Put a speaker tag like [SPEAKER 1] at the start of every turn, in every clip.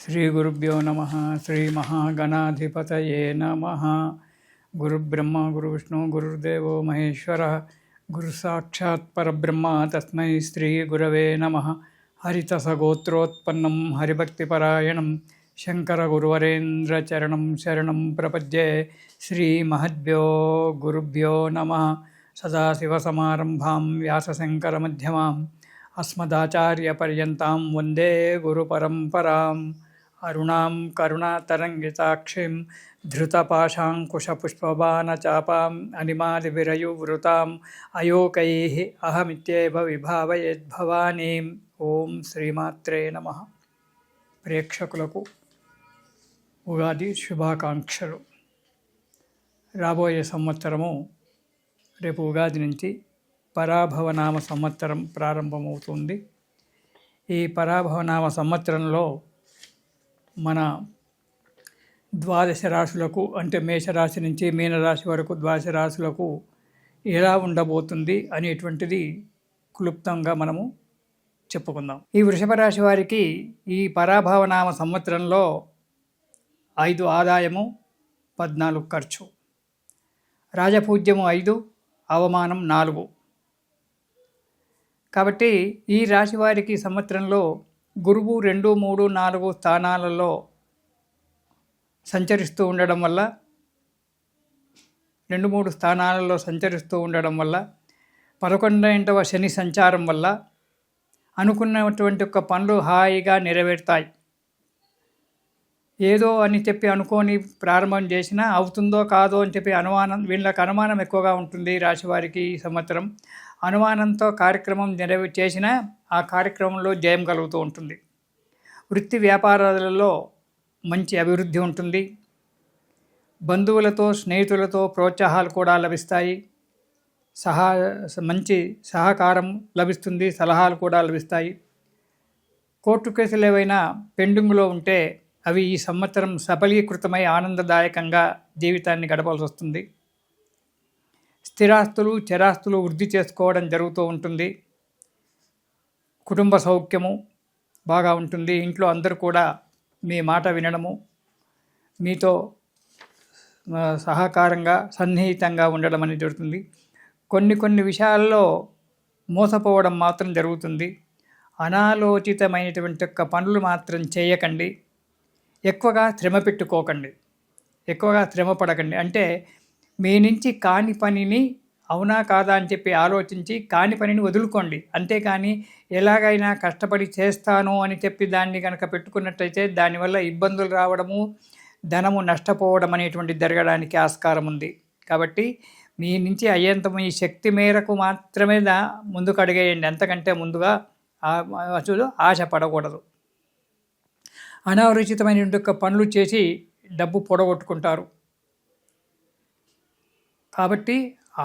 [SPEAKER 1] श्रीगुरुभ्यो नमः। श्रीमहागणाधिपतये नमः। गुरुब्रह्मा गुरुविष्णु गुरुर्देवो महेश्वरः। गुरुसाक्षात् परब्रह्म तस्मै श्रीगुरवे नमः। हरितसगोत्रोत्पन्नं हरिभक्तिपरायणं शङ्करगुरुवरेन्द्रचरणं शरणं प्रपद्ये। श्रीमहद्भ्यो गुरुभ्यो नमः। सदाशिवसमारम्भां व्यासशङ्करमध्यमाम् अस्मदाचार्यपर्यन्तां वन्दे गुरुपरम्पराम्। अरुणां करुणातरङ्गिताक्षीं धृतपाशाङ्कुशपुष्पबाणचापाम् अनिमादिविरयुवृताम् अयोकैः अहमित्येव विभावयेद्भवानीम्। ఓం శ్రీమాత్రే నమః. ప్రేక్షకులకు ఉగాది శుభాకాంక్షలు. రాబోయే సంవత్సరము రేపు ఉగాది నుంచి పరాభవనామ సంవత్సరం ప్రారంభమవుతుంది. ఈ పరాభవనామ సంవత్సరంలో మన ద్వాదశ రాశులకు అంటే మేషరాశి నుంచి మీనరాశి వరకు ద్వాదశ రాశులకు ఎలా ఉండబోతుంది అనేటువంటిది క్లుప్తంగా మనము చెప్పుకుందాం. ఈ వృషభ రాశి వారికి ఈ పరాభవనామ సంవత్సరంలో 5 ఆదాయము, 14 ఖర్చు, రాజపూజ్యము 5, అవమానం 4. కాబట్టి ఈ రాశి వారికి సంవత్సరంలో గురువు 2, 3, 4 స్థానాలలో సంచరిస్తూ ఉండడం వల్ల 2, 3 స్థానాలలో సంచరిస్తూ ఉండడం వల్ల 11వ శని సంచారం వల్ల అనుకున్నటువంటి ఒక పనులు హాయిగా నెరవేరుతాయి. ఏదో అని చెప్పి అనుకోని ప్రారంభం చేసినా అవుతుందో కాదో అని చెప్పి వీళ్ళకి అనుమానం ఎక్కువగా ఉంటుంది. రాశివారికి ఈ సంవత్సరం అనుమానంతో కార్యక్రమం చేసినా ఆ కార్యక్రమంలో జయం కలుగుతూ ఉంటుంది. వృత్తి వ్యాపారాలలో మంచి అభివృద్ధి ఉంటుంది. బంధువులతో స్నేహితులతో ప్రోత్సాహాలు కూడా లభిస్తాయి. మంచి సహకారం లభిస్తుంది. సలహాలు కూడా లభిస్తాయి. కోర్టు కేసులు ఏవైనా పెండింగ్లో ఉంటే అవి ఈ సంవత్సరం సఫలీకృతమై ఆనందదాయకంగా జీవితాన్ని గడపాల్సి వస్తుంది. స్థిరాస్తులు చరాస్తులు వృద్ధి చేసుకోవడం జరుగుతూ ఉంటుంది. కుటుంబ సౌఖ్యము బాగా ఉంటుంది. ఇంట్లో అందరూ కూడా మీ మాట వినడము, మీతో సహకారంగా సన్నిహితంగా ఉండడం అనేది జరుగుతుంది. కొన్ని విషయాల్లో మోసపోవడం మాత్రం జరుగుతుంది. అనాలోచితమైనటువంటి పనులు మాత్రం చేయకండి. ఎక్కువగా శ్రమ పెట్టుకోకండి. ఎక్కువగా శ్రమ పడకండి. అంటే మీ నుంచి కాని పనిని అవునా కాదా అని చెప్పి ఆలోచించి కాని పనిని వదులుకోండి. అంతేకాని ఎలాగైనా కష్టపడి చేస్తాను అని చెప్పి దాన్ని కనుక పెట్టుకున్నట్టయితే దానివల్ల ఇబ్బందులు రావడము, ధనము నష్టపోవడం అనేటువంటి జరగడానికి ఆస్కారం ఉంది. కాబట్టి మీ నుంచి అయ్యేంత మీ శక్తి మేరకు మాత్రమే ముందుకు అడిగేయండి. అంతకంటే ముందుగా ఆశ పడకూడదు. అనాలోచితమైన పనులు చేసి డబ్బు పొడగొట్టుకుంటారు. కాబట్టి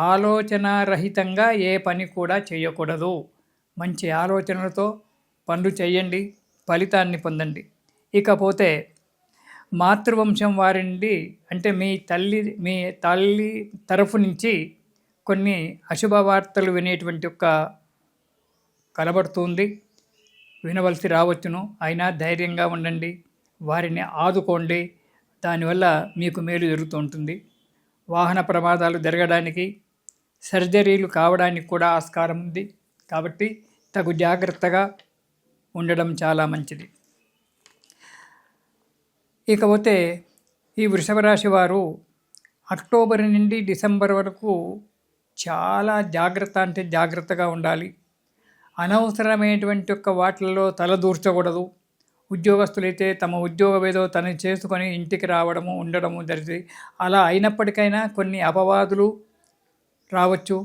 [SPEAKER 1] ఆలోచనారహితంగా ఏ పని కూడా చేయకూడదు. మంచి ఆలోచనలతో పనులు చేయండి, ఫలితాన్ని పొందండి. ఇకపోతే మాతృవంశం వారి నుండి అంటే మీ తల్లి తరఫు నుంచి కొన్ని అశుభ వార్తలు వినేటువంటి కనబడుతుంది. వినవలసి రావచ్చును. అయినా ధైర్యంగా ఉండండి. వారిని ఆదుకోండి. దానివల్ల మీకు మేలు జరుగుతూ ఉంటుంది. వాహన ప్రమాదాలు జరగడానికి, సర్జరీలు కావడానికి కూడా ఆస్కారం ఉంది. కాబట్టి తగు జాగ్రత్తగా ఉండడం చాలా మంచిది. ఇకపోతే ఈ వృషభ రాశి వారు అక్టోబర్ నుండి డిసెంబర్ వరకు చాలా జాగ్రత్తగా ఉండాలి. అనవసరమైనటువంటి వాటిల్లో తలదూర్చకూడదు. ఉద్యోగస్తులైతే తమ ఉద్యోగం ఏదో తను చేసుకొని ఇంటికి రావడము ఉండడము జరిగింది. అలా అయినప్పటికైనా కొన్ని అపవాదులు రావచ్చు.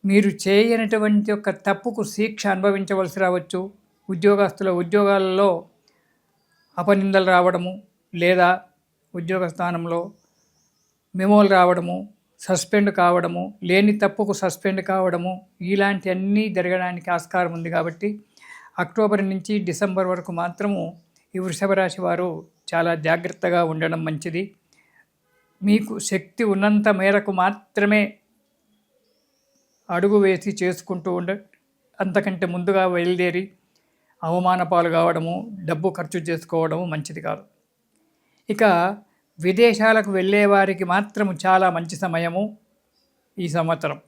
[SPEAKER 1] మీరు చేయనటువంటి తప్పుకు శిక్ష అనుభవించవలసి రావచ్చు. ఉద్యోగస్తుల ఉద్యోగాలలో అపనిందలు రావడము, లేదా ఉద్యోగ స్థానంలో మెమోలు రావడము, సస్పెండ్ కావడము, లేని తప్పుకు సస్పెండ్ కావడము, ఇలాంటివన్నీ జరగడానికి ఆస్కారం ఉంది. కాబట్టి అక్టోబర్ నుంచి డిసెంబర్ వరకు మాత్రము ఈ వృషభ రాశి వారు చాలా జాగ్రత్తగా ఉండడం మంచిది. మీకు శక్తి ఉన్నంత మేరకు మాత్రమే అడుగు వేసి చేసుకుంటూ అంతకంటే ముందుగా బయలుదేరి అవమాన పాలు కావడము, డబ్బు ఖర్చు చేసుకోవడము మంచిది కాదు. ఇక విదేశాలకు వెళ్ళే వారికి మాత్రము చాలా మంచి సమయము ఈ సంవత్సరం.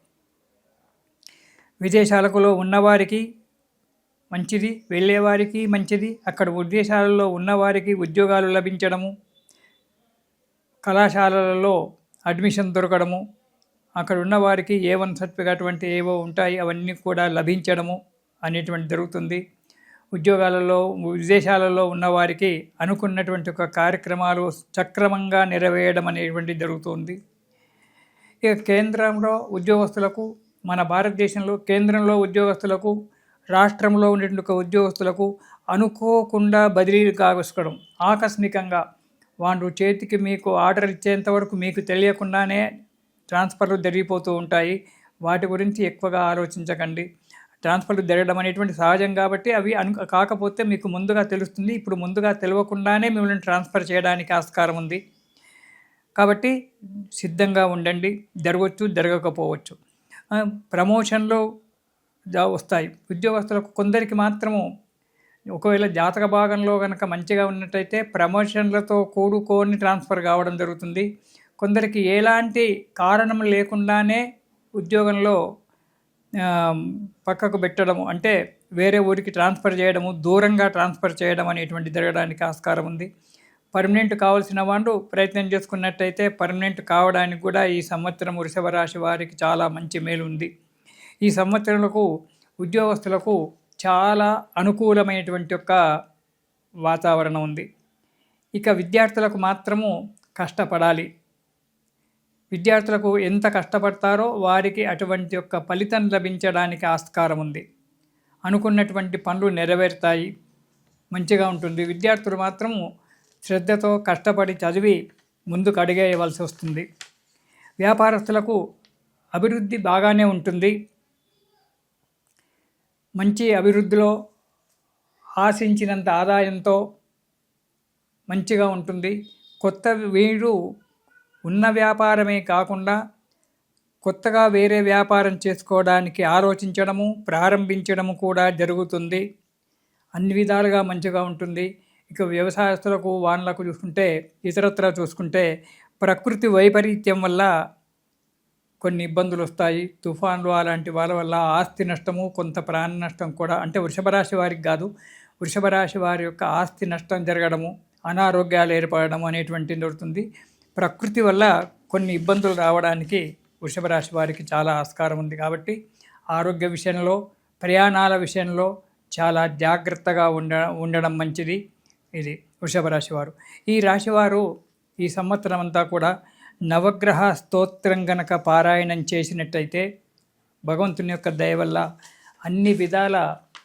[SPEAKER 1] విదేశాలలో ఉన్నవారికి మంచిది, వెళ్ళేవారికి మంచిది. అక్కడ విదేశాలలో ఉన్నవారికి ఉద్యోగాలు లభించడము, కళాశాలలలో అడ్మిషన్ దొరకడము, అక్కడ ఉన్నవారికి A1 సర్టిఫికేట్ అటువంటి ఏవో ఉంటాయి, అవన్నీ కూడా లభించడము అనేటువంటి జరుగుతుంది. ఉద్యోగాలలో విదేశాలలో ఉన్నవారికి అనుకున్నటువంటి ఒక కార్యక్రమాలు సక్రమంగా నెరవేయడం అనేటువంటి జరుగుతుంది. ఇక కేంద్రంలో ఉద్యోగస్తులకు, మన భారతదేశంలో కేంద్రంలో ఉద్యోగస్తులకు, రాష్ట్రంలో ఉండేటువంటి ఉద్యోగస్తులకు అనుకోకుండా బదిలీలు కావడం, ఆకస్మికంగా వాళ్ళు చేతికి మీకు ఆర్డర్ ఇచ్చేంత వరకు మీకు తెలియకుండానే ట్రాన్స్ఫర్లు జరిగిపోతూ ఉంటాయి. వాటి గురించి ఎక్కువగా ఆలోచించకండి. ట్రాన్స్ఫర్లు జరగడం అనేటువంటి సహజం కాబట్టి అవి కాకపోతే మీకు ముందుగా తెలుస్తుంది. ఇప్పుడు ముందుగా తెలియకుండానే మిమ్మల్ని ట్రాన్స్ఫర్ చేయడానికి ఆస్కారం ఉంది. కాబట్టి సిద్ధంగా ఉండండి. జరగవచ్చు, జరగకపోవచ్చు. ప్రమోషన్లు వస్తాయి ఉద్యోగస్తులకు. కొందరికి మాత్రము ఒకవేళ జాతక భాగంలో కనుక మంచిగా ఉన్నట్టయితే ప్రమోషన్లతో కూడుకొని ట్రాన్స్ఫర్ కావడం జరుగుతుంది. కొందరికి ఎలాంటి కారణం లేకుండానే ఉద్యోగంలో పక్కకు పెట్టడము, అంటే వేరే ఊరికి ట్రాన్స్ఫర్ చేయడము, దూరంగా ట్రాన్స్ఫర్ చేయడం అనేటువంటి జరగడానికి ఆస్కారం ఉంది. పర్మనెంట్ కావాల్సిన వాళ్ళు ప్రయత్నం చేసుకున్నట్టయితే పర్మనెంట్ కావడానికి కూడా ఈ సంవత్సరం వృషభ రాశి వారికి చాలా మంచి మేలు ఉంది. ఈ సంవత్సరాలకు ఉద్యోగస్తులకు చాలా అనుకూలమైనటువంటి ఒక వాతావరణం ఉంది. ఇక విద్యార్థులకు మాత్రము కష్టపడాలి. విద్యార్థులకు ఎంత కష్టపడతారో వారికి అటువంటి యొక్క ఫలితం లభించడానికి ఆస్కారం ఉంది. అనుకున్నటువంటి పనులు నెరవేరుతాయి, మంచిగా ఉంటుంది. విద్యార్థులు మాత్రము శ్రద్ధతో కష్టపడి చదివి ముందుకు అడిగేయవలసి వస్తుంది. వ్యాపారస్తులకు అభివృద్ధి బాగానే ఉంటుంది. మంచి అభివృద్ధిలో ఆశించినంత ఆదాయంతో మంచిగా ఉంటుంది. కొత్త వీరు ఉన్న వ్యాపారమే కాకుండా కొత్తగా వేరే వ్యాపారం చేసుకోవడానికి ఆలోచించడము, ప్రారంభించడము కూడా జరుగుతుంది. అన్ని విధాలుగా మంచిగా ఉంటుంది. ఇక వ్యవసాయస్తులకు, వాళ్ళకు చూసుకుంటే, ఇతరత్ర చూసుకుంటే ప్రకృతి వైపరీత్యం వల్ల కొన్ని ఇబ్బందులు వస్తాయి. తుఫాన్లు అలాంటి వాళ్ళ వల్ల ఆస్తి నష్టము, కొంత ప్రాణ నష్టం కూడా, అంటే వృషభ రాశి వారికి కాదు, వృషభ రాశి వారి యొక్క ఆస్తి నష్టం జరగడము, అనారోగ్యాలు ఏర్పడడం అనేటువంటి జరుగుతుంది. ప్రకృతి వల్ల కొన్ని ఇబ్బందులు రావడానికి వృషభ రాశి వారికి చాలా ఆస్కారం ఉంది. కాబట్టి ఆరోగ్య విషయంలో, ప్రయాణాల విషయంలో చాలా జాగ్రత్తగా ఉండడం మంచిది. ఇది వృషభ రాశి వారు. ఈ రాశివారు ఈ సంవత్సరం అంతా కూడా నవగ్రహ స్తోత్రం గనక పారాయణం చేసినట్టయితే భగవంతుని యొక్క దయ వల్ల అన్ని విధాల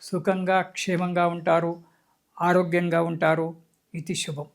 [SPEAKER 1] సుఖంగా, క్షేమంగా ఉంటారు, ఆరోగ్యంగా ఉంటారు. ఇది శుభం.